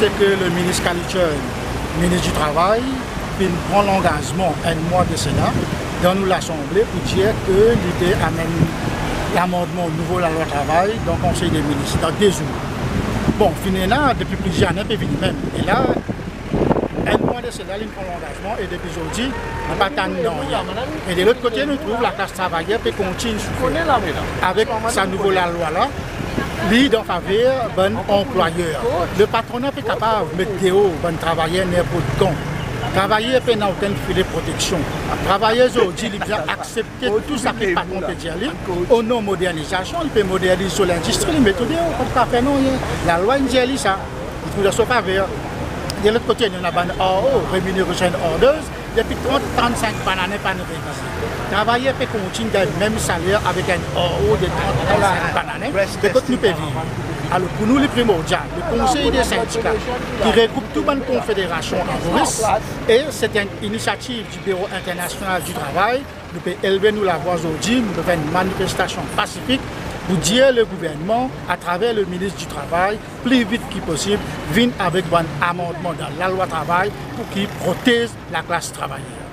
c'est que le ministre Kalitchon, ministre du Travail, prend l'engagement un mois de cela dans l'Assemblée pour dire que l'idée amène l'amendement nouveau à la loi travail dans le Conseil des ministres dans 2 jours. Bon, finalement, depuis plusieurs années, puis même. Et là, un mois de cela, il prend l'engagement et depuis aujourd'hui, on n'a pas tant de. Et de l'autre côté, nous trouvons la classe travaillère qui continue avec sa nouvelle loi-là, lui en faveur d'un employeur. Le patronat est capable de mettre dehors un travailleur n'importe quand. Travailler n'a aucun filet de protection. Travailleurs aujourd'hui, ils ont accepté tout ça que le patron peut dire. Au nom de modernisation, il peut moderniser l'industrie, il met tout dehors. La loi dit ça. Il faut le faveur. De l'autre côté, il y a une OO, rémunération ordeuse, depuis 30-35 années, pas de révision. Travailler peut continuer le même salaire avec un OO de 30-35 années, mais quand nous pouvons vivre. Alors pour nous, les primordial, le Conseil des syndicats qui regroupe toute une confédération en Maurice, et c'est une initiative du Bureau international du travail. Nous pouvons élever nous la voix aujourd'hui, nous pouvons faire une manifestation pacifique pour dire le gouvernement, à travers le ministre du Travail, plus vite que possible, vienne avec un amendement dans la loi travail pour qu'il protège la classe travailleuse.